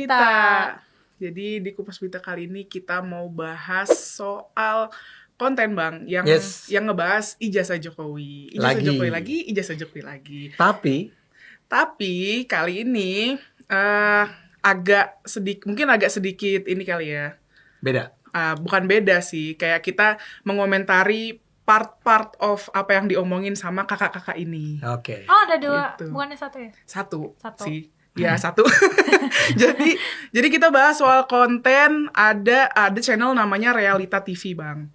Berita. Jadi di Kupas Berita kali ini kita mau bahas soal konten Bang yang ngebahas ijazah Jokowi. Ijazah Jokowi lagi. Tapi kali ini mungkin agak sedikit ini kali ya. Beda. Bukan beda sih, kayak kita mengomentari part of apa yang diomongin sama kakak-kakak ini. Oke. Oh, ada dua, gitu. Bukannya satu ya? Satu sih. Ya, satu. jadi kita bahas soal konten, ada channel namanya Realita TV, Bang.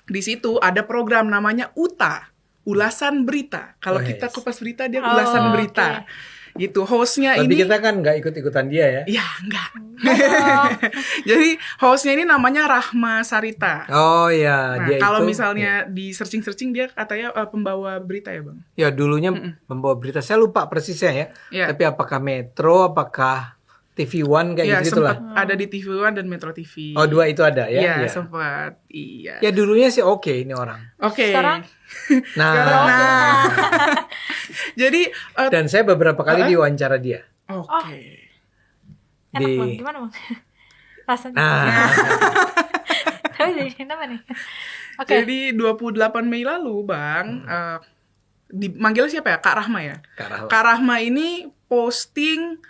Di situ ada program namanya UTA, Ulasan Berita. Kalau kita Kupas Berita, dia Ulasan Berita. Gitu, hostnya Tapi ini... kita kan nggak ikut-ikutan dia ya? Ya, enggak. Jadi, hostnya ini namanya Rahma Sarita. Oh ya, Nah, dia kalau itu, misalnya di searching dia katanya pembawa berita ya, Bang? Ya, dulunya pembawa berita. Saya lupa persisnya ya. Yeah. Tapi apakah Metro, apakah TV One kayak gitu lah. Sempat ada di TV One dan Metro TV. Oh, dua itu ada ya? Iya, sempat. Iya. Ya, dulunya sih oke ini orang. Oke. Sekarang? Nah. Jadi dan saya beberapa kali diwawancara dia. Oke. Enak Bang, gimana Bang? Rasanya. Nah. Jadi kenapa nih? Oke. Jadi 28 Mei lalu, Bang, dimanggil siapa ya? Kak Rahma ya? Kak Rahma ini posting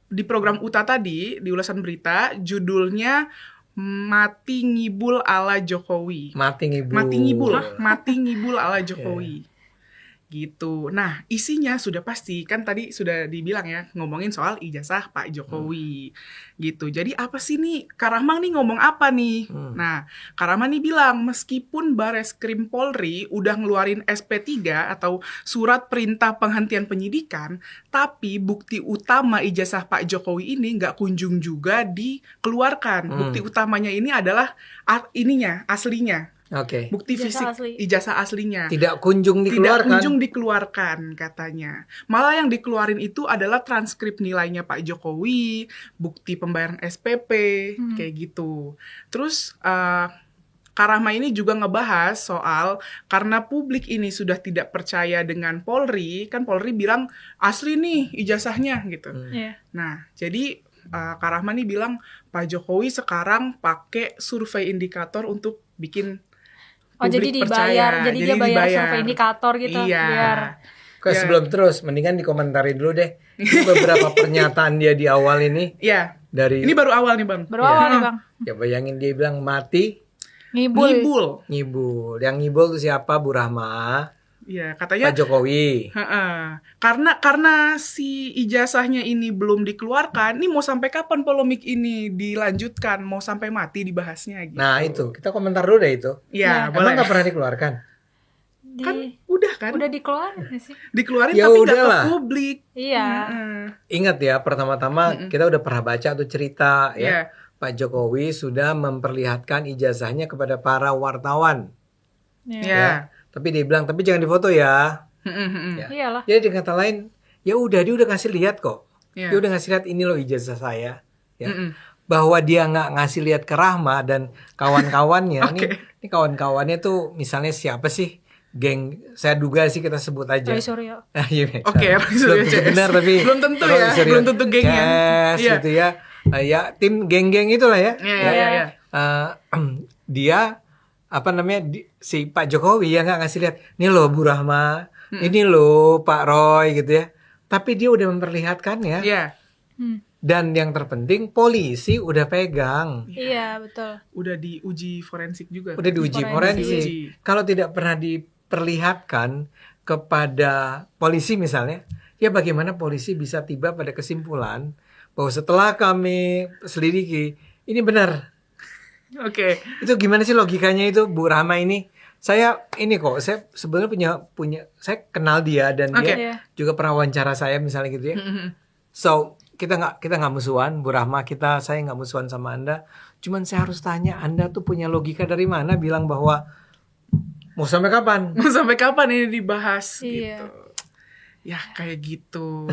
di program UTA tadi, di Ulasan Berita, judulnya Mati Ngibul ala Jokowi. Mati ngibul ala Jokowi. Gitu. Nah, isinya sudah pasti, kan tadi sudah dibilang ya, ngomongin soal ijazah Pak Jokowi. Gitu. Jadi apa sih nih, Kak Rahma nih ngomong apa nih? Nah, Kak Rahma nih bilang, meskipun Bareskrim Polri udah ngeluarin SP3 atau surat perintah penghentian penyidikan, tapi bukti utama ijazah Pak Jokowi ini nggak kunjung juga dikeluarkan. Bukti utamanya ini adalah aslinya. Oke. Bukti fisik ijazah aslinya. Tidak kunjung dikeluarkan katanya. Malah yang dikeluarin itu adalah transkrip nilainya Pak Jokowi, bukti pembayaran SPP, kayak gitu. Terus Kak Rahma ini juga ngebahas soal karena publik ini sudah tidak percaya dengan Polri, kan Polri bilang asli nih ijazahnya gitu. Nah, jadi Kak Rahma nih bilang Pak Jokowi sekarang pakai survei indikator untuk bikin jadi dibayar, jadi dia bayar survei indikator gitu. Iya. Biar. Sebelum terus, mendingan dikomentarin dulu deh. Beberapa pernyataan dia di awal ini. Iya. Ini baru awal nih Bang. Ya bayangin dia bilang mati. Ngibul. Yang ngibul itu siapa? Bu Rahma. Iya, katanya Pak Jokowi. Karena si ijazahnya ini belum dikeluarkan, ini mau sampai kapan polemik ini dilanjutkan? Mau sampai mati dibahasnya gitu. Nah, itu. Kita komentar dulu deh itu. Iya, boleh. Emang nggak pernah dikeluarkan? Kan? Udah dikeluarin sih? Dikeluarin ya tapi nggak ke lah. publik. Iya. Ingat ya, pertama-tama kita udah pernah baca tuh cerita ya. Pak Jokowi sudah memperlihatkan ijazahnya kepada para wartawan. Ya. Tapi dia bilang, tapi jangan difoto ya. Iyalah. Jadi dengan kata lain, ya udah dia udah ngasih lihat kok. Dia udah ngasih lihat ini loh ijazah saya. Ya. Bahwa dia nggak ngasih lihat ke Rahma dan kawan-kawannya. Ini kawan-kawannya tuh misalnya siapa sih? Geng, saya duga sih kita sebut aja. Roy Suryo. Benar tapi belum tentu ya, belum tentu gengnya. Gitu ya. Ya tim geng-geng itulah ya. Iya. Dia si Pak Jokowi ya nggak ngasih lihat, ini loh Bu Rahma, ini loh Pak Roy gitu ya. Tapi dia udah memperlihatkannya. Iya. Dan yang terpenting polisi udah pegang. Iya, betul. Udah diuji forensik juga. Udah diuji forensik. Kalau tidak pernah diperlihatkan kepada polisi misalnya, ya bagaimana polisi bisa tiba pada kesimpulan bahwa setelah kami selidiki, ini benar. Oke. Itu gimana sih logikanya itu Bu Rahma ini? Saya sebenarnya punya saya kenal dia dan dia juga pernah wawancara saya misalnya gitu ya. So kita nggak musuhan Bu Rahma, saya nggak musuhan sama Anda. Cuman saya harus tanya, Anda tuh punya logika dari mana bilang bahwa mau sampai kapan? Mau sampai kapan ini dibahas gitu. Ya kayak gitu.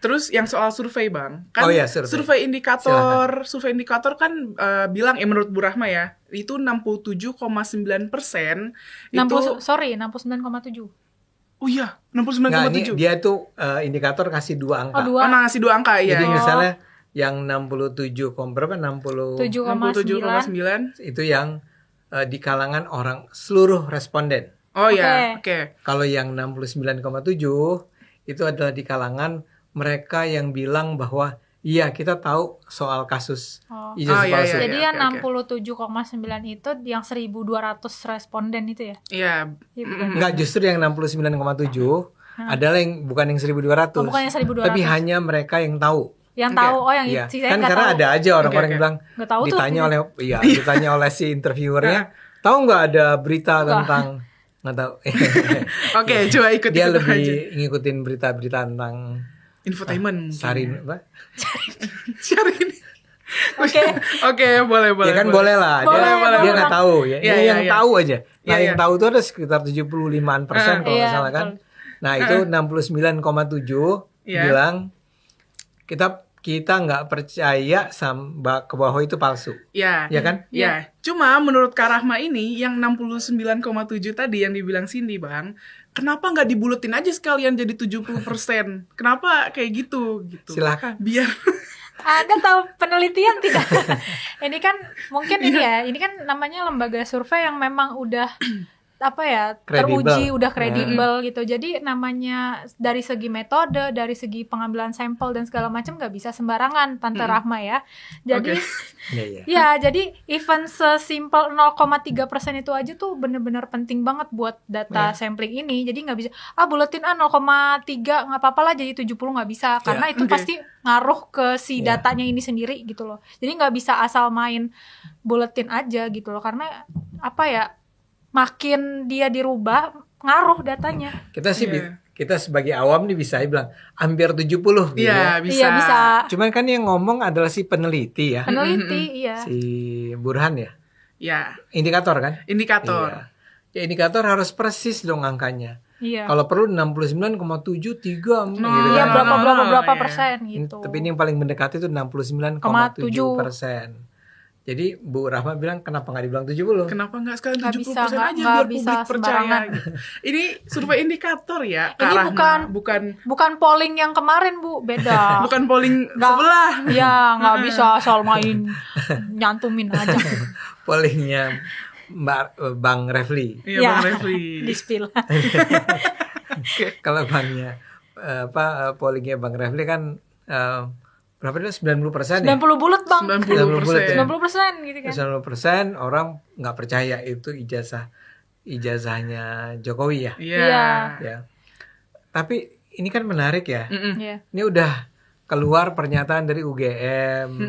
Terus yang soal survei Bang, kan survei indikator kan bilang menurut Bu Rahma ya, itu 67,9%. 69,7. Oh iya, 69,7. Dia tuh indikator ngasih 2 angka. Oh, 2. Ngasih 2 angka ya. Jadi misalnya yang 67, berapa? 7,9 itu yang di kalangan orang seluruh responden. Oh ya, oke. Kalau yang 69,7 itu adalah di kalangan mereka yang bilang bahwa iya kita tahu soal kasus ijazah palsu. Jadi yang 67,9 itu yang 1.200 responden itu ya? Iya. Enggak, justru yang 69,7 adalah yang bukan yang 1.200. Bukan yang 1.200. Tapi hanya mereka yang tahu. Yang tahu, yang iya. sisanya Kan nggak karena tahu. ada aja orang-orang yang bilang ditanya oleh ditanya oleh si interviewernya, tahu nggak ada berita tentang nggak tahu. Oke, coba ikutin dia aja. lebih ngikutin berita-berita tentang infotainment. Sarin apa? Sarin. Oke, boleh. Ya kan boleh lah. Dia nggak tahu ya. Iya, yang tahu aja. Nah, Iya, yang tahu itu ada sekitar 75% kalau nggak salah kan. Nah, itu 69,7 bilang kita nggak percaya sama ke bahwa itu palsu. Iya. Ya kan? Iya. Cuma menurut Kak Rahma ini yang 69,7 tadi yang dibilang Cindy, Bang, kenapa nggak dibulutin aja sekalian jadi 70%? Kenapa kayak gitu? Silakan. Biar Anda tahu penelitian tidak? Ini kan mungkin ini kan namanya lembaga survei yang memang udah teruji, udah kredibel gitu. Jadi namanya dari segi metode, dari segi pengambilan sampel dan segala macam nggak bisa sembarangan, Tante Rahma ya. Jadi jadi even sesimpel 0,3% itu aja tuh bener-bener penting banget buat data sampling ini. Jadi nggak bisa buletin 0,3 nggak apa-apa lah jadi 70 nggak bisa, karena itu pasti ngaruh ke si datanya ini sendiri gitu loh. Jadi nggak bisa asal main buletin aja gitu loh, karena makin dia dirubah ngaruh datanya. Kita sebagai awam nih bisa bilang hampir 70 gitu ya. Bisa. Bisa. Cuman kan yang ngomong adalah si peneliti ya. Iya. Si Burhan ya. Ya. Indikator kan? Indikator. Iya. Ya indikator harus persis dong angkanya. Iya. Kalau perlu 69,73 gitu kan. Iya, berapa persen gitu. Tapi ini yang paling mendekati itu 69,7%. Jadi Bu Rahma bilang kenapa nggak dibilang 70? Kenapa nggak sekalian 70% bisa, aja biar publik percaya gitu. Ini survei indikator ya, Kak ini Rahma. bukan polling yang kemarin, Bu, beda. Bukan polling sebelah. Iya, nggak bisa asal main nyantumin aja. Pollingnya Bang Refli. Iya, Bang Refli. Di-spill. Kalau banknya pollingnya Bang Refli kan berapa itu 90% ya? 90 bulat, Bang. 90%. 90% gitu kan. 90% orang nggak percaya itu ijazahnya Jokowi ya. Iya. Ya. Tapi ini kan menarik ya. Iya. Ini udah keluar pernyataan dari UGM,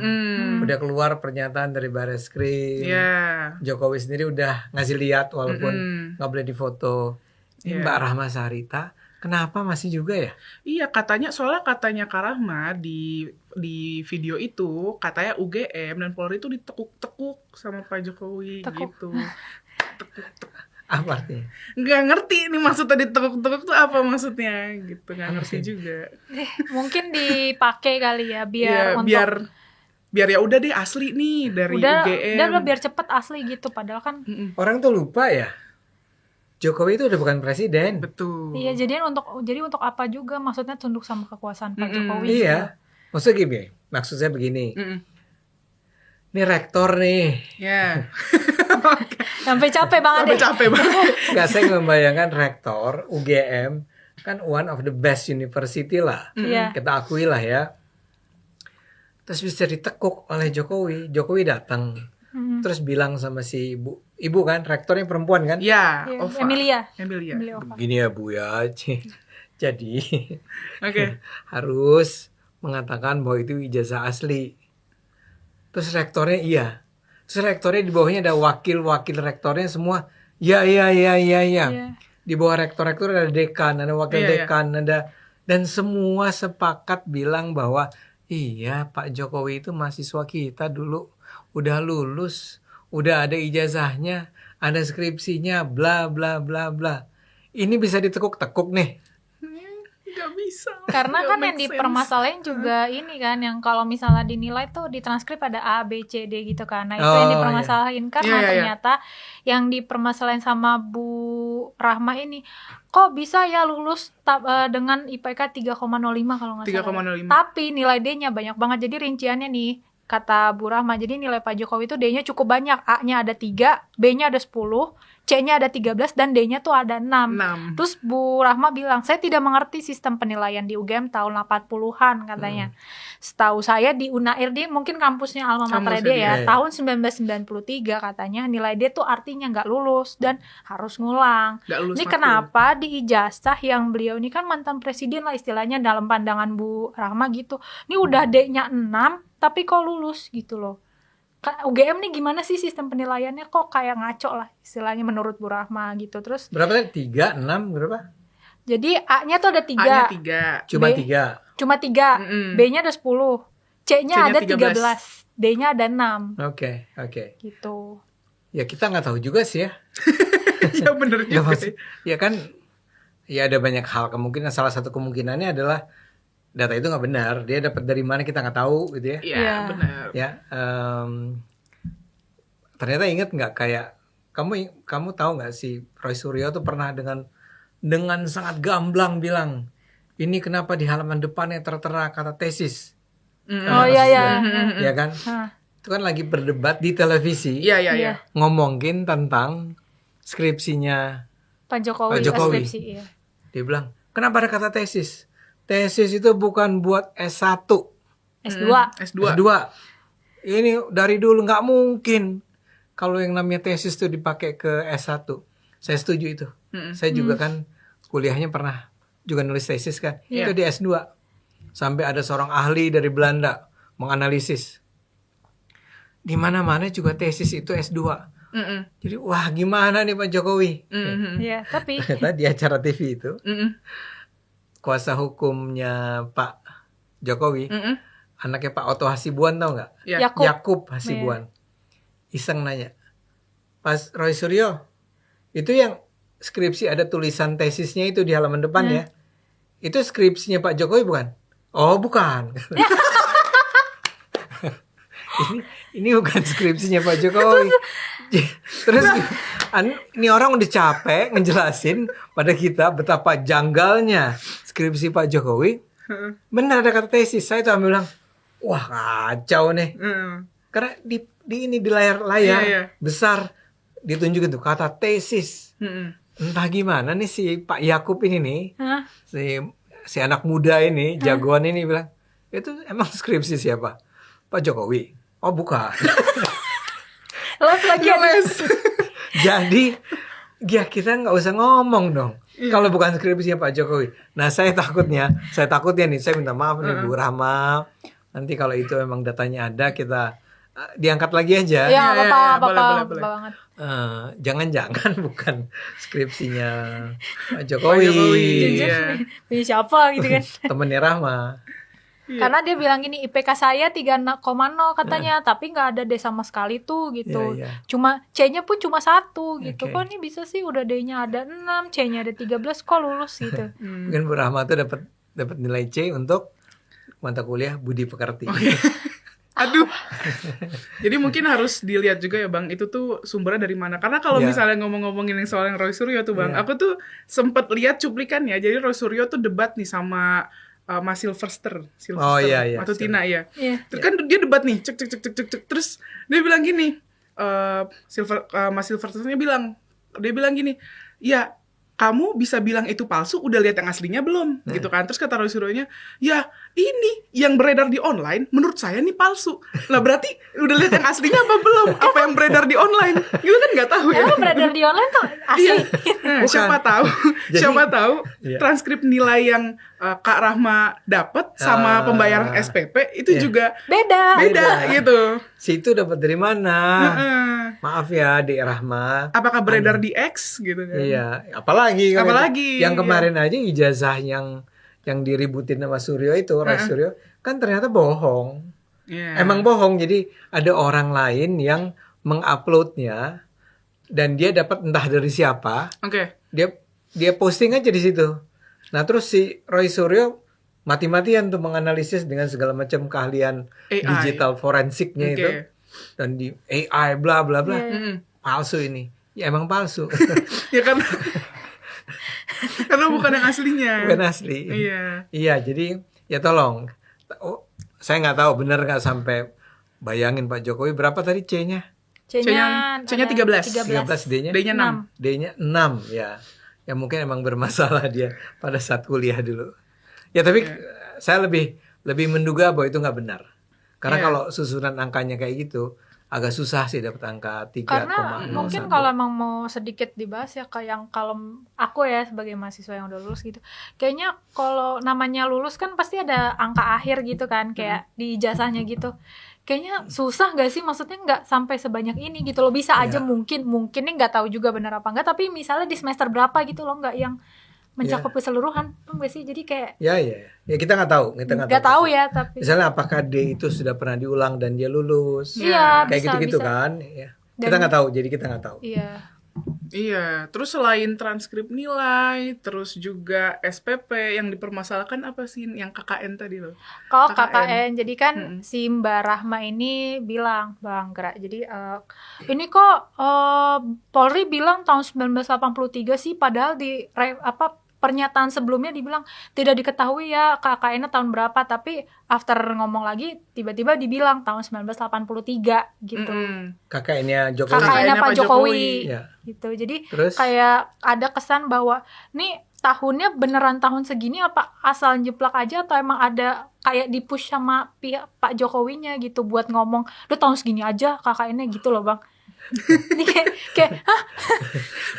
udah keluar pernyataan dari Bareskrim. Jokowi sendiri udah ngasih lihat walaupun nggak boleh difoto. Ini Mbak Rahma Sarita, kenapa masih juga ya? Iya, soalnya katanya Kak Rahma di video itu katanya UGM dan Polri itu ditekuk-tekuk sama Pak Jokowi gitu. Tekuk-tekuk. Apa artinya? Nggak ngerti nih maksudnya ditekuk-tekuk tuh apa maksudnya gitu, nggak ngerti juga. Mungkin dipakai kali ya biar ya udah deh asli nih dari UGM. Udah biar cepet asli gitu, padahal kan orang tuh lupa ya. Jokowi itu udah bukan presiden. Betul. Iya, jadi untuk apa juga maksudnya tunduk sama kekuasaan Pak Jokowi. Iya. Maksudnya gini, maksud saya begini. Ini rektor nih. Ya. Sampai capek banget. Nggak, saya membayangkan rektor UGM kan one of the best university lah. Kita akui lah ya. Terus bisa ditekuk oleh Jokowi. Jokowi datang. Terus bilang sama si ibu kan, rektornya perempuan kan? Iya, Emilia. Gini ya Bu ya. Jadi harus mengatakan bahwa itu ijazah asli. Terus rektornya iya. Terus rektornya di bawahnya ada wakil-wakil rektornya semua. Iya. Di bawah rektor-rektor ada dekan, ada wakil dekan, ada, dan semua sepakat bilang bahwa iya Pak Jokowi itu mahasiswa kita dulu. Udah lulus, udah ada ijazahnya, ada skripsinya, bla bla bla bla. Ini bisa ditekuk-tekuk nih. Gak bisa. bisa. Karena Nggak kan make yang sense. dipermasalahin juga ini kan, yang kalau misalnya dinilai tuh di transkrip ada A, B, C, D gitu kan. Nah itu Oh, yang dipermasalahin karena Iya. ternyata yang dipermasalahin sama Bu Rahma ini, kok bisa ya lulus dengan IPK 3,05 kalau nggak salah. 3,05. Tapi nilai D-nya banyak banget. Jadi rinciannya nih, kata Bu Rahma, jadi nilai Pak Jokowi itu D-nya cukup banyak. A-nya ada 3, B-nya ada 10, C-nya ada 13, dan D-nya tuh ada 6. 6. Terus Bu Rahma bilang, saya tidak mengerti sistem penilaian di UGM tahun 80-an katanya. Setahu saya di Unair, di mungkin kampusnya alma mater dia ya, dia. tahun 1993 katanya nilai D tuh artinya nggak lulus dan harus ngulang. Nggak lulus Ini matkul. kenapa di ijazah yang beliau ini kan mantan presiden lah istilahnya dalam pandangan Bu Rahma gitu. Ini udah D-nya 6 tapi kok lulus gitu loh. UGM nih gimana sih sistem penilaiannya, kok kayak ngaco lah istilahnya menurut Bu Rahma gitu. Terus Berapa tadi? 3, 6, berapa? jadi A-nya tuh ada 3. A-nya 3. Cuma B. 3. Cuma 3. B-nya ada 10. C-nya ada 13. D-nya ada 6. Oke. Gitu. Ya kita nggak tahu juga sih ya. Ya bener Ya, juga. ya kan, ya ada banyak hal. Kemungkinan salah satu kemungkinannya adalah data itu nggak benar. Dia dapat dari mana kita nggak tahu gitu ya. Iya, Iya. benar. Ya, ternyata inget nggak kayak kamu tahu nggak sih Roy Suryo tuh pernah dengan sangat gamblang bilang, ini kenapa di halaman depannya tertera kata tesis. Oh iya ya. Ya kan? Itu kan lagi berdebat di televisi. Iya. Ngomongin tentang skripsinya Pak Jokowi. Pak Jokowi. Skripsi, iya. Dia bilang, kenapa ada kata tesis? Tesis itu bukan buat S1, S2. S2. S2. Ini dari dulu nggak mungkin kalau yang namanya tesis itu dipakai ke S1. Saya setuju itu. Saya juga kan kuliahnya pernah juga nulis tesis kan. Itu di S2. Sampai ada seorang ahli dari Belanda menganalisis. Di mana-mana juga tesis itu S2. Jadi wah gimana nih Pak Jokowi? Iya, tapi Ternyata di acara TV itu kuasa hukumnya Pak Jokowi, anaknya Pak Otto Hasibuan tahu nggak? Iya. Yakub Hasibuan. Iseng nanya, Pas Roy Suryo, itu yang skripsi ada tulisan tesisnya itu di halaman depan ya, itu skripsinya Pak Jokowi bukan? Oh bukan. ini bukan skripsinya Pak Jokowi. Terus ini orang udah capek ngejelasin pada kita betapa janggalnya skripsi Pak Jokowi. Benar ada kata tesis. Saya tuh bilang, wah kacau nih. Karena di layar besar ditunjukin tuh kata tesis. Entah gimana nih si Pak Yakub ini nih, si anak muda ini, jagoan ini bilang, itu emang skripsi siapa? Pak Jokowi. Oh bukan. Jadi ya kita nggak usah ngomong dong. Kalau bukan skripsinya Pak Jokowi. Nah saya takutnya nih, saya minta maaf nih Bu Rahma. Nanti kalau itu emang datanya ada, kita diangkat lagi aja. Iya, boleh. banget. Jangan-jangan bukan skripsinya Pak Jokowi. Punya siapa gitu kan. Temennya Rahma. Karena dia bilang gini, IPK saya 3,0 katanya, tapi nggak ada D sama sekali tuh gitu. Cuma C-nya pun cuma 1 gitu. Kok ini bisa sih udah D-nya ada 6, C-nya ada 13, kok lulus gitu. Mungkin Bu Rahma tuh dapat nilai C untuk mata kuliah Budi Pekerti. Aduh. Jadi mungkin harus dilihat juga ya Bang, itu tuh sumbernya dari mana. Karena kalau misalnya ngomongin yang soal yang Roy Suryo tuh Bang, aku tuh sempet lihat cuplikannya. Jadi Roy Suryo tuh debat nih sama Mas Sylvester Matutina ya. Terus kan dia debat nih, cek. Terus dia bilang gini, Mas Sylvesternya dia bilang gini, ya kamu bisa bilang itu palsu, udah lihat yang aslinya belum? Gitu kan. Terus kata Roy Suryo-nya, ya ini yang beredar di online menurut saya nih palsu. Lah berarti udah lihat yang aslinya apa belum? Apa yang beredar di online? Itu kan nggak tahu ya. Emang beredar di online tuh asli? Nah, siapa tahu transkrip nilai yang Kak Rahma dapat sama pembayaran SPP itu juga beda gitu. Situ dapat dari mana? Maaf ya Dek Rahma. Apakah beredar di X gitu kan? Iya, apalagi yang kemarin aja ijazah yang diributin sama Suryo itu, Roy Suryo, kan ternyata bohong. Emang bohong. Jadi ada orang lain yang menguploadnya dan dia dapat entah dari siapa. Dia posting aja di situ. Nah terus si Roy Suryo mati-matian tuh menganalisis dengan segala macam keahlian AI. digital forensiknya itu, dan di AI bla bla bla, palsu ini. Ya emang palsu. Ya kan. Karena bukan yang aslinya. Bukan asli. Iya, jadi ya tolong. Saya nggak tahu benar nggak sampai bayangin Pak Jokowi berapa tadi C-nya? C-nya 13. 13 D-nya? D-nya 6. D-nya 6 ya. Ya mungkin emang bermasalah dia pada saat kuliah dulu. Ya tapi saya lebih menduga bahwa itu nggak benar. Karena kalau susunan angkanya kayak gitu agak susah sih dapat angka 3,01. Karena mungkin kalau emang mau sedikit dibahas ya, kayak yang kalau aku ya sebagai mahasiswa yang udah lulus gitu, kayaknya kalau namanya lulus kan pasti ada angka akhir gitu kan, kayak di ijazahnya gitu. Kayaknya susah gak sih, maksudnya nggak sampai sebanyak ini gitu loh, bisa aja mungkinnya nggak tahu juga benar apa enggak, tapi misalnya di semester berapa gitu loh, nggak yang mencakup keseluruhan, nggak sih? Jadi kayak ya kita nggak tahu, nggak tahu ya, tapi misalnya apakah D itu sudah pernah diulang dan dia lulus, kayak gitu kan, ya. Kita nggak tahu, jadi kita nggak tahu. Iya, terus selain transkrip nilai, terus juga SPP yang dipermasalahkan apa sih yang KKN tadi loh? Kalau KKN, jadi kan si Mbak Rahma ini bilang, Bang Gra, jadi ini kok Polri bilang tahun 1983 sih, padahal di pernyataan sebelumnya dibilang tidak diketahui ya KKN-nya tahun berapa, tapi after ngomong lagi tiba-tiba dibilang tahun 1983 gitu. KKN-nya Jokowi. KKN-nya Pak Jokowi. Ya. Gitu. Jadi terus? Kayak ada kesan bahwa nih tahunnya beneran tahun segini apa asal jeplak aja, atau emang ada kayak di-push sama pihak Pak Jokowinya gitu buat ngomong, "Duh tahun segini aja KKN-nya," gitu loh, Bang. Ini kayak hah?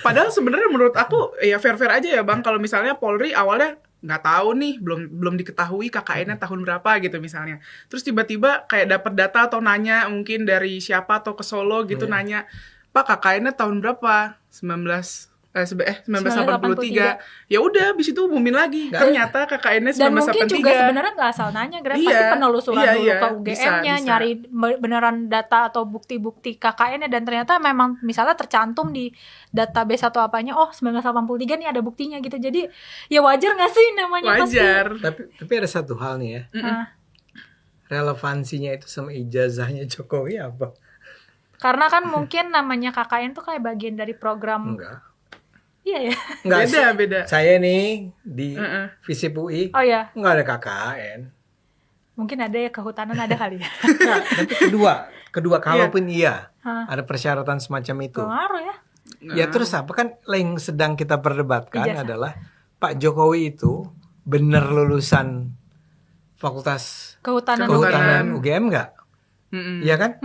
Padahal sebenarnya menurut aku ya fair-fair aja ya Bang, kalau misalnya Polri awalnya nggak tahu nih, belum diketahui KKN-nya tahun berapa gitu misalnya. Terus tiba-tiba kayak dapat data atau nanya mungkin dari siapa atau ke Solo gitu, nanya, "Pak, KKN-nya tahun berapa?" 1983. Ya udah habis itu umumin lagi. Ternyata KKN-nya 1983. Dan mungkin juga sebenarnya nggak asal nanya, pasti penelusuran dulu ke UGM-nya, nyari beneran data atau bukti-bukti KKN-nya, dan ternyata memang misalnya tercantum di database atau apanya, oh 1983 nih ada buktinya gitu. Jadi ya wajar nggak sih namanya? Wajar. Tapi ada satu hal nih ya. Relevansinya itu sama ijazahnya Jokowi apa? Karena kan mungkin namanya KKN tuh kayak bagian dari program. Enggak. Iya ya. Enggak, beda. Saya nih di FISIP UI. Oh ya. Enggak ada KKN. Mungkin ada ya, kehutanan ada kali ya. Nah, tapi kedua kalaupun ada persyaratan semacam itu. Pengaruh ya. Ya terus apa kan yang sedang kita perdebatkan adalah Pak Jokowi itu benar lulusan Fakultas Kehutanan UGM enggak? Iya kan?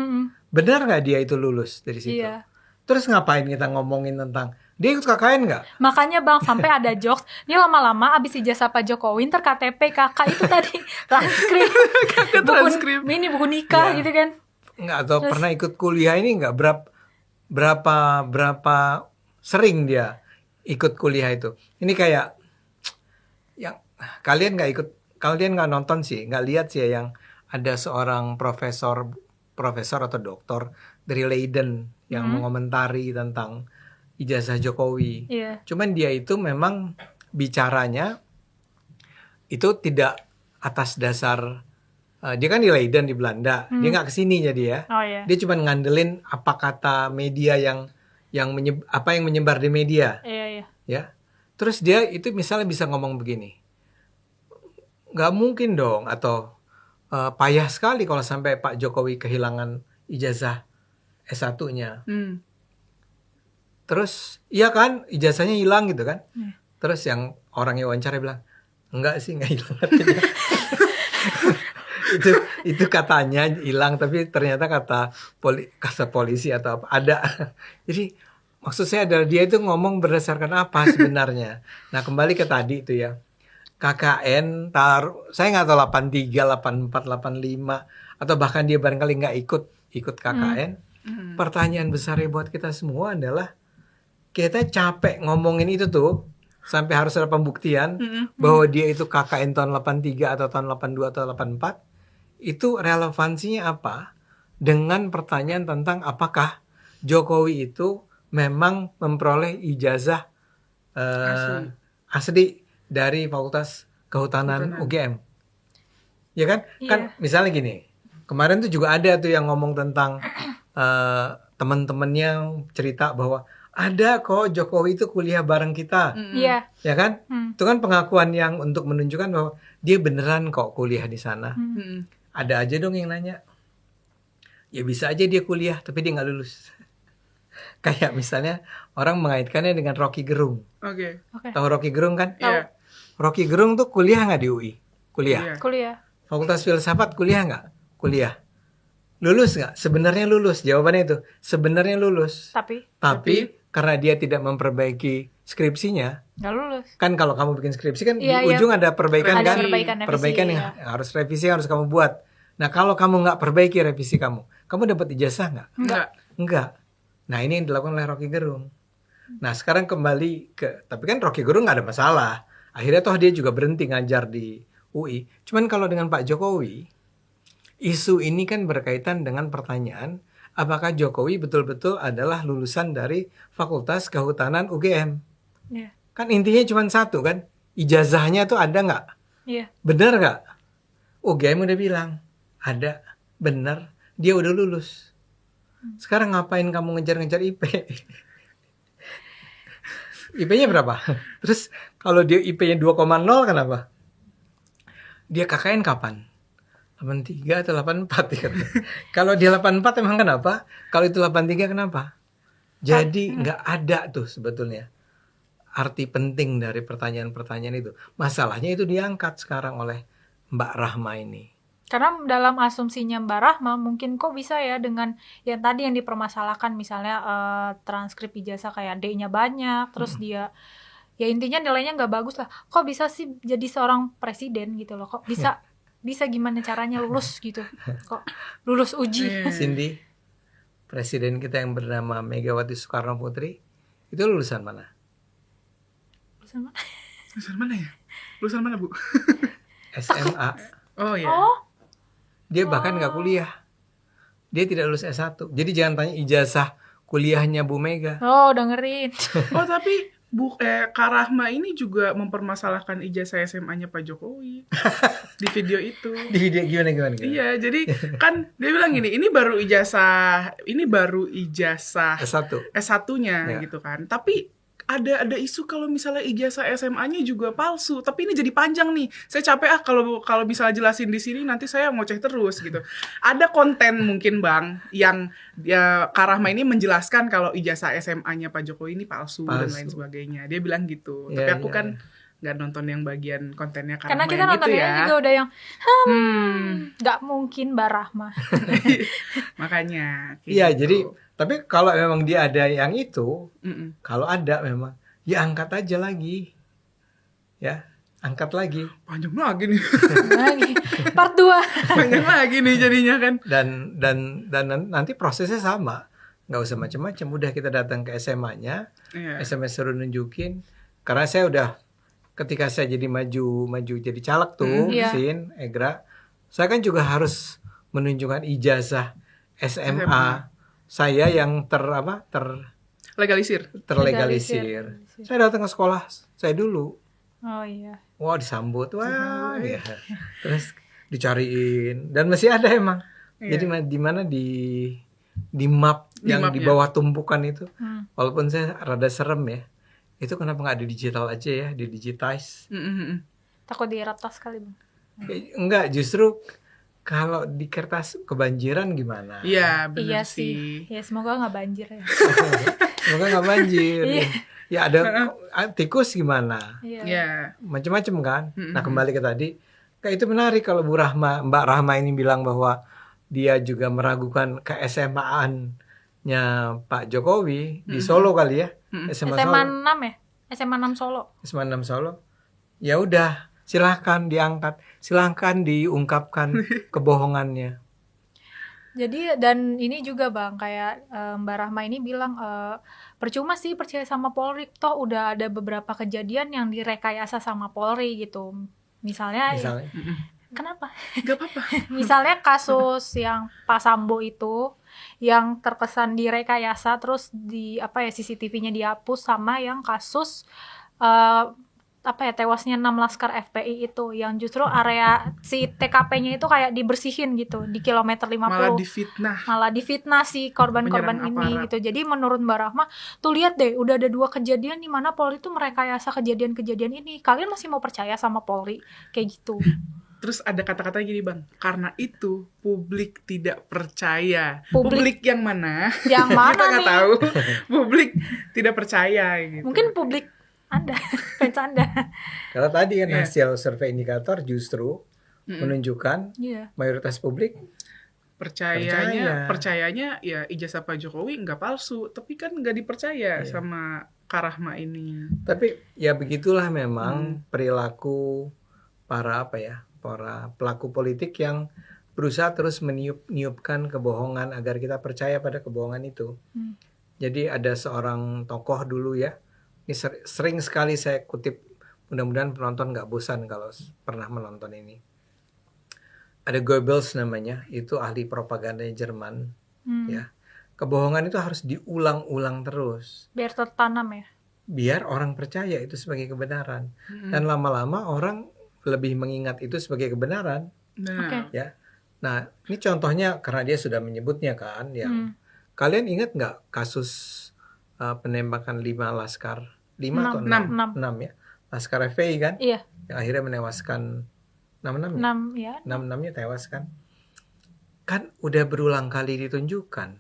Benar nggak dia itu lulus dari situ? Iya. Terus ngapain kita ngomongin tentang dia ikut KKN nggak? Makanya Bang, sampai ada jokes, ini lama-lama abis ijazah Pak Jokowi, ntar KTP kakak itu tadi transkrip, buku nikah gitu kan? Nggak, atau pernah ikut kuliah ini nggak? Berapa sering dia ikut kuliah itu? Ini kayak yang kalian nggak nonton sih, nggak lihat sih ya, yang ada seorang profesor atau doktor dari Leiden yang mengomentari tentang ijazah Jokowi. Cuman dia itu memang bicaranya itu tidak atas dasar dia kan di Leiden di Belanda, dia nggak kesini jadi ya. Dia cuma ngandelin apa kata media yang menyebar di media. Ya. Terus dia itu misalnya bisa ngomong begini, nggak mungkin dong, atau payah sekali kalau sampai Pak Jokowi kehilangan ijazah S1-nya. Terus, iya kan, ijazahnya hilang gitu kan. Terus yang orang yang wawancara bilang, enggak sih, enggak hilang katanya. itu katanya hilang, tapi ternyata kata polisi atau apa, ada. Jadi, maksud saya adalah dia itu ngomong berdasarkan apa sebenarnya. Nah, kembali ke tadi itu ya. KKN, saya nggak tahu 83, 84, 85, atau bahkan dia barangkali nggak ikut KKN. Pertanyaan besarnya buat kita semua adalah, kita capek ngomongin itu tuh, sampai harus ada pembuktian bahwa dia itu KKN tahun 83 atau tahun 82 atau 84. Itu relevansinya apa dengan pertanyaan tentang apakah Jokowi itu memang memperoleh ijazah asli dari Fakultas Kehutanan UGM. Ya kan? Kan misalnya gini, kemarin tuh juga ada tuh yang ngomong tentang teman-temannya cerita bahwa ada kok Jokowi itu kuliah bareng kita. Iya. Ya kan? Itu kan pengakuan yang untuk menunjukkan bahwa dia beneran kok kuliah di sana. Ada aja dong yang nanya. Ya bisa aja dia kuliah tapi dia nggak lulus. Kayak misalnya orang mengaitkannya dengan Rocky Gerung. Oke. Tahu Rocky Gerung kan? Iya. Rocky Gerung tuh kuliah nggak di UI? Kuliah. Fakultas Filsafat kuliah nggak? Kuliah. Lulus nggak? Sebenarnya lulus. Jawabannya itu sebenarnya lulus. Tapi karena dia tidak memperbaiki skripsinya, nggak lulus. Kan kalau kamu bikin skripsi kan di ujung ada perbaikan kan? Perbaikan yang harus revisi harus kamu buat. Nah kalau kamu nggak perbaiki revisi kamu dapat ijazah nggak? Enggak. Nah ini yang dilakukan oleh Rocky Gerung. Nah sekarang kembali tapi kan Rocky Gerung nggak ada masalah. Akhirnya toh dia juga berhenti ngajar di UI. Cuman kalau dengan Pak Jokowi, isu ini kan berkaitan dengan pertanyaan, apakah Jokowi betul-betul adalah lulusan dari Fakultas Kehutanan UGM? Kan intinya cuma satu kan, ijazahnya tuh ada nggak? Benar nggak? UGM udah bilang, ada, benar, dia udah lulus. Sekarang ngapain kamu ngejar-ngejar IP? IP-nya berapa? Terus kalau dia IP-nya 2,0 kenapa? Dia KKN kapan? 83 atau 84 ya? Kalau dia 84 emang kenapa? Kalau itu 83 kenapa? Jadi nggak ada tuh sebetulnya arti penting dari pertanyaan-pertanyaan itu. Masalahnya itu diangkat sekarang oleh Mbak Rahma ini. Karena dalam asumsinya Mbak Rahma mungkin kok bisa ya dengan yang tadi yang dipermasalahkan misalnya transkrip ijazah kayak D-nya banyak, terus dia ya intinya nilainya nggak bagus lah. Kok bisa sih jadi seorang presiden gitu loh? Kok bisa gimana caranya lulus gitu? Kok lulus uji? Cindy, presiden kita yang bernama Megawati Soekarno Putri itu lulusan mana? Lulusan mana ya? Lulusan mana Bu? SMA. Oh ya. Dia bahkan nggak kuliah. Dia tidak lulus S1. Jadi jangan tanya ijazah kuliahnya Bu Mega. Dengerin. Tapi Kak Rahma ini juga mempermasalahkan ijazah SMA-nya Pak Jokowi di video itu. Di video gimana? Iya, jadi kan dia bilang gini, ini baru ijazah S1-nya gitu kan. Tapi ada isu kalau misalnya ijazah SMA-nya juga palsu. Tapi ini jadi panjang nih. Saya capek kalau misalnya jelasin di sini nanti saya ngoceh terus gitu. Ada konten mungkin Bang yang Kak Rahma ini menjelaskan kalau ijazah SMA-nya Pak Jokowi ini palsu dan lain sebagainya. Dia bilang gitu. Tapi aku kan nggak nonton yang bagian kontennya Kak Rahma. Karena kita nontonnya juga udah yang nggak mungkin Mbak Rahma. Makanya. Iya, jadi tapi kalau memang dia ada yang itu, kalau ada memang, ya angkat aja lagi. Ya, angkat lagi. Panjang lagi nih. Part 2. Panjang lagi nih jadinya kan. Dan nanti prosesnya sama. Nggak usah macam-macam. Udah kita datang ke SMA-nya, SMS suruh nunjukin. Karena saya udah, ketika saya jadi maju jadi caleg tuh, Sin, Egra, saya kan juga harus menunjukkan ijazah SMA. Saya yang terlegalisir. Saya datang ke sekolah saya dulu. Oh iya. Wah disambut, wah ya. Terus dicariin dan masih ada emang. Jadi di mana di map yang di bawah tumpukan itu. Walaupun saya rada serem ya. Itu kenapa nggak di digital aja ya, di digitize? Takut diretas kali Bang. Enggak, justru kalau di kertas kebanjiran gimana? Iya, benar sih. Ya semoga nggak banjir ya. Semoga nggak banjir. Ya ada tikus gimana? Iya. Macam-macam kan. Nah kembali ke tadi, kayak itu menarik kalau Mbak Rahma ini bilang bahwa dia juga meragukan ke SMA-nya Pak Jokowi di Solo kali ya. SMA 6 ya? SMA 6 Solo. SMA 6 Solo. Ya udah, silahkan diangkat, silahkan diungkapkan kebohongannya. Jadi dan ini juga Bang, kayak Mbak Rahma ini bilang percuma sih percaya sama Polri, toh udah ada beberapa kejadian yang direkayasa sama Polri gitu. Misalnya. Kenapa? Gak apa-apa. Misalnya kasus yang Pak Sambo itu yang terkesan direkayasa terus CCTV-nya dihapus, sama yang kasus tewasnya 6 laskar FPI itu, yang justru area si TKP-nya itu kayak dibersihin gitu di kilometer 50. Malah difitnah si korban-korban ini gitu. Jadi menurut Mbak Rahma tuh, lihat deh, udah ada 2 kejadian di mana Polri tuh merekayasa kejadian-kejadian ini. Kalian masih mau percaya sama Polri kayak gitu? Terus ada kata-kata gini Bang, karena itu publik tidak percaya. Publik yang mana? Yang mana kita nggak tahu. Publik tidak percaya gitu. Mungkin publik Anda, fans Anda. Karena tadi kan hasil survei indikator justru menunjukkan mayoritas publik percayanya ya ijazah Pak Jokowi nggak palsu, tapi kan nggak dipercaya sama Kak Rahma ini. Tapi ya begitulah memang perilaku para pelaku politik yang berusaha terus meniupkan kebohongan agar kita percaya pada kebohongan itu. Jadi ada seorang tokoh dulu ya, ini sering sekali saya kutip, mudah-mudahan penonton nggak bosan kalau pernah menonton ini. Ada Goebbels namanya, itu ahli propaganda Jerman. Ya, kebohongan itu harus diulang-ulang terus. Biar tertanam ya. Biar orang percaya itu sebagai kebenaran. Dan lama-lama orang lebih mengingat itu sebagai kebenaran. Ya. Nah, ini contohnya karena dia sudah menyebutnya kan, yang kalian ingat nggak kasus penembakan 5 laskar? 5 atau 6 ya. Laskar FPI kan? Iya. Yang akhirnya menewaskan 6 ya. 6-nya tewas kan? Kan udah berulang kali ditunjukkan.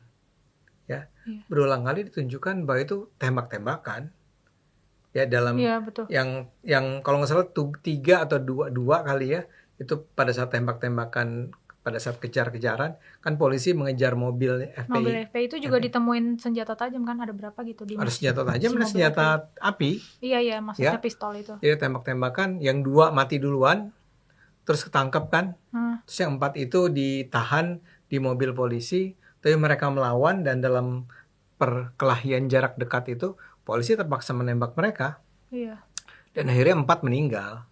Ya. Berulang kali ditunjukkan bahwa itu tembak-tembakan. Ya dalam betul. yang kalau nggak salah 3 atau 2 kali ya, itu pada saat tembak-tembakan, pada saat kejar-kejaran kan polisi mengejar mobil FPI. Mobil FPI itu juga ditemuin senjata tajam kan, ada berapa gitu di. Ada senjata tajam, ada senjata api. Iya maksudnya pistol itu. Iya, tembak-tembakan, yang 2 mati duluan, terus ketangkep kan. Terus yang 4 itu ditahan di mobil polisi, tapi mereka melawan dan dalam perkelahian jarak dekat itu polisi terpaksa menembak mereka. Iya. Dan akhirnya 4 meninggal.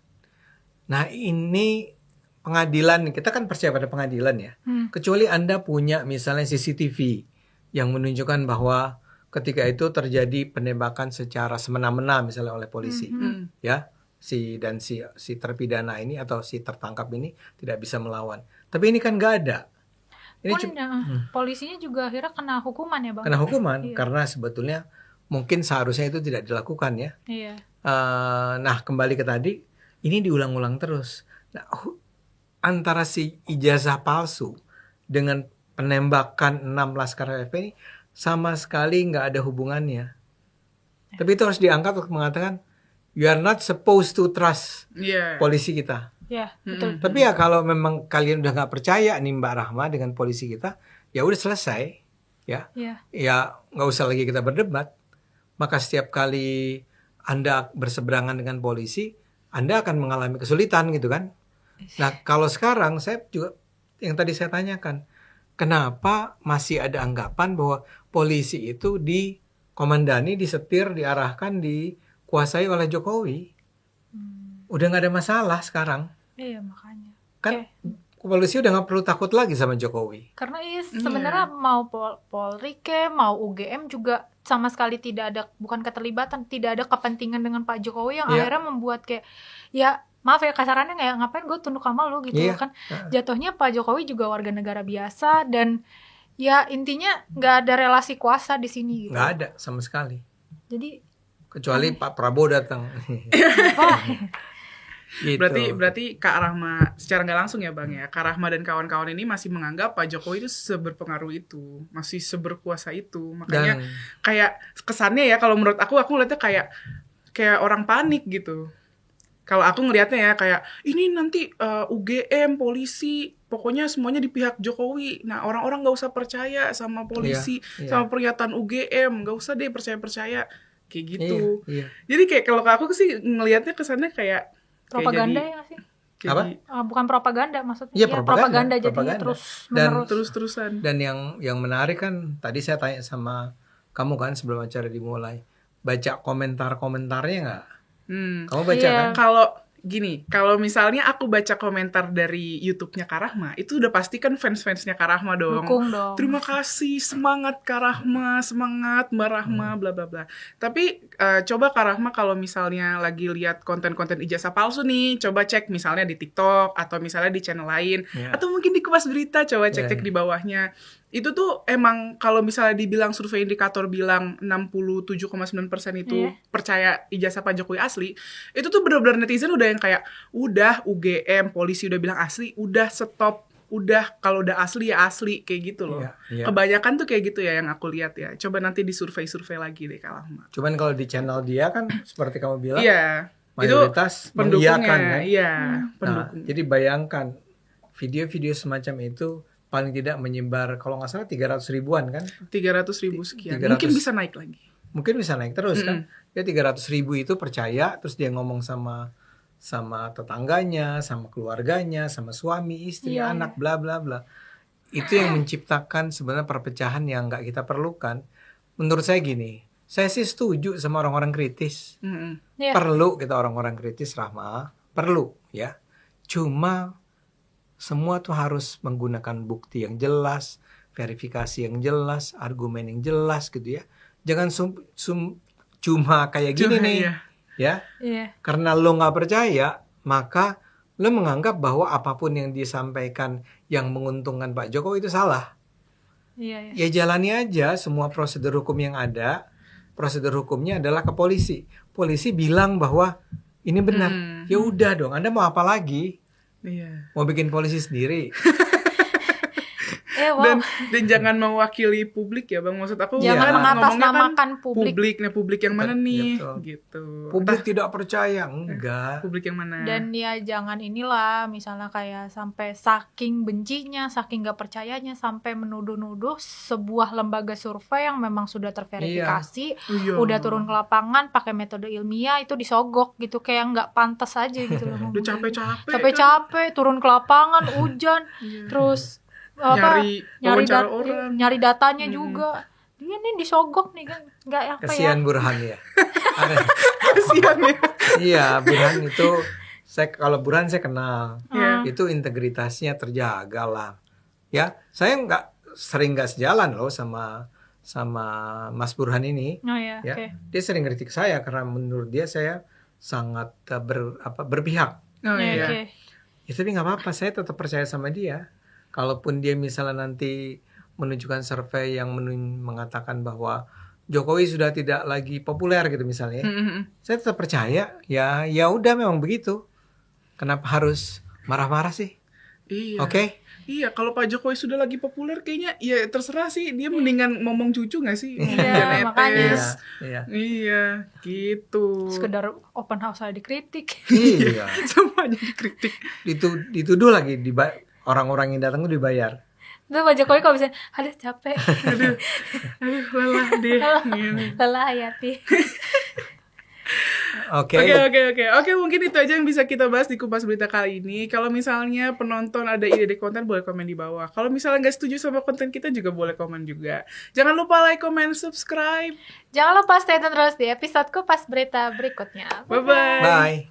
Nah ini pengadilan, kita kan percaya pada pengadilan ya. Kecuali Anda punya misalnya CCTV yang menunjukkan bahwa ketika itu terjadi penembakan secara semena-mena misalnya oleh polisi. Ya, si terpidana ini atau si tertangkap ini tidak bisa melawan. Tapi ini kan nggak ada. Ini polisinya juga akhirnya kena hukuman ya Bang? Kena hukuman karena sebetulnya mungkin seharusnya itu tidak dilakukan ya. Iya. Nah kembali ke tadi, ini diulang-ulang terus. Nah, antara si ijazah palsu dengan penembakan 6 laskar FPI sama sekali nggak ada hubungannya. Tapi itu harus diangkat untuk mengatakan you are not supposed to trust polisi kita. Betul. Tapi ya kalau memang kalian udah nggak percaya nih Mbak Rahma dengan polisi kita, ya udah selesai, ya nggak usah lagi kita berdebat. Maka setiap kali Anda berseberangan dengan polisi, Anda akan mengalami kesulitan gitu kan. Nah kalau sekarang saya juga yang tadi saya tanyakan, kenapa masih ada anggapan bahwa polisi itu dikomandani, disetir, diarahkan, dikuasai oleh Jokowi? Udah nggak ada masalah sekarang. Iya makanya. Kan polisi udah nggak perlu takut lagi sama Jokowi. Karena sebenarnya mau Polri mau UGM juga sama sekali tidak ada, bukan keterlibatan, tidak ada kepentingan dengan Pak Jokowi yang akhirnya membuat kayak ya maaf ya kasarannya, kayak ngapain gue tunduk sama lu gitu kan. Jatuhnya Pak Jokowi juga warga negara biasa dan ya intinya nggak ada relasi kuasa di sini gitu. Nggak ada sama sekali. Jadi kecuali Pak Prabowo datang. Gitu. Berarti Kak Rahma secara nggak langsung ya Bang ya, Kak Rahma dan kawan-kawan ini masih menganggap Pak Jokowi itu seberpengaruh itu, masih seberkuasa itu. Makanya kayak kesannya ya, kalau menurut aku ngeliatnya kayak orang panik gitu. Kalau aku ngelihatnya ya kayak ini nanti UGM, polisi, pokoknya semuanya di pihak Jokowi. Nah orang-orang nggak usah percaya sama polisi, sama pernyataan UGM, nggak usah deh percaya kayak gitu. Jadi kayak kalau aku sih ngelihatnya kesannya kayak propaganda ya sih? Apa? Bukan propaganda maksudnya. Iya, propaganda jadinya terus-terusan. Dan yang menarik kan tadi saya tanya sama kamu kan sebelum acara dimulai, baca komentar-komentarnya nggak? Kamu baca kan? Kalau Gini, kalau misalnya aku baca komentar dari YouTube-nya Kak Rahma, itu udah pasti kan fans-fansnya Kak Rahma dong. Dukung dong. Terima kasih, semangat Kak Rahma, semangat Mbak Rahma, bla bla bla. Tapi coba Kak Rahma kalau misalnya lagi lihat konten-konten ijazah palsu nih, coba cek misalnya di TikTok atau misalnya di channel lain, atau mungkin di Kupas Berita, coba cek-cek di bawahnya. Itu tuh emang kalau misalnya dibilang survei indikator bilang 67,9% itu percaya ijazah Pak Jokowi asli, itu tuh benar-benar netizen udah yang kayak udah UGM, polisi udah bilang asli, udah stop, udah kalau udah asli ya asli, kayak gitu loh. Kebanyakan tuh kayak gitu ya yang aku lihat ya. Coba nanti di survei-survei lagi deh Kak Rahma. Cuman kalau di channel dia kan seperti kamu bilang, itu mayoritas pendukungnya, Nah, jadi bayangkan video-video semacam itu paling tidak menyebar kalau nggak salah 300 ribuan kan? 300 ribu sekian. 300. Mungkin bisa naik lagi. Mungkin bisa naik terus kan? Ya 300 ribu itu percaya, terus dia ngomong sama tetangganya, sama keluarganya, sama suami, istri, anak, bla bla bla. Itu yang menciptakan sebenarnya perpecahan yang nggak kita perlukan. Menurut saya gini, saya sih setuju sama orang-orang kritis. Perlu kita orang-orang kritis, Rahma, perlu ya. Cuma semua tuh harus menggunakan bukti yang jelas, verifikasi yang jelas, argumen yang jelas gitu ya. Jangan cuma kayak gini nih, ya. Karena lo nggak percaya, maka lo menganggap bahwa apapun yang disampaikan yang menguntungkan Pak Jokowi itu salah. Ya jalani aja semua prosedur hukum yang ada. Prosedur hukumnya adalah ke polisi. Polisi bilang bahwa ini benar. Ya udah dong, Anda mau apa lagi? Mau bikin polisi sendiri. Dan jangan mewakili publik ya Bang, maksud aku jangan mengatasnamakan publik. Publik yang mana nih gitu. Publik tidak percaya, enggak. Publik yang mana? Dan ya jangan inilah misalnya kayak sampai saking bencinya, saking gak percayanya sampai menuduh-nuduh sebuah lembaga survei yang memang sudah terverifikasi, udah turun ke lapangan pakai metode ilmiah itu disogok gitu, kayak nggak pantas aja gitu loh. Udah capek-capek turun ke lapangan, hujan, terus nyari datanya juga. Dia nih disogok nih kan, nggak apa ya? Kasihan Burhan ya. Kasihan ya. Iya, Burhan itu kalau Burhan saya kenal, itu integritasnya terjaga lah. Ya, saya sering nggak sejalan loh sama Mas Burhan ini. Dia sering kritik saya karena menurut dia saya sangat berpihak. Ya, tapi nggak apa-apa, saya tetap percaya sama dia. Kalaupun dia misalnya nanti menunjukkan survei yang mengatakan bahwa Jokowi sudah tidak lagi populer gitu misalnya, saya tetap percaya. Ya udah memang begitu. Kenapa harus marah-marah sih? Iya. Oke? Iya, kalau Pak Jokowi sudah lagi populer kayaknya ya terserah sih, dia mendingan ngomong cucu nggak sih? Iya, makanya. Iya, gitu. Sekedar open house aja dikritik. Iya. Semuanya dikritik. Dituduh lagi orang-orang yang datang tuh dibayar. Tuh Pak Jokowi kalau bisa, aduh capek. aduh lelah deh. Lelah Hayati. Oke, mungkin itu aja yang bisa kita bahas di Kupas Berita kali ini. Kalau misalnya penonton ada ide konten, boleh komen di bawah. Kalau misalnya nggak setuju sama konten kita juga boleh komen juga. Jangan lupa like, comment, subscribe. Jangan lupa stay tune terus di episode Kupas Berita berikutnya. Bye-bye. Bye.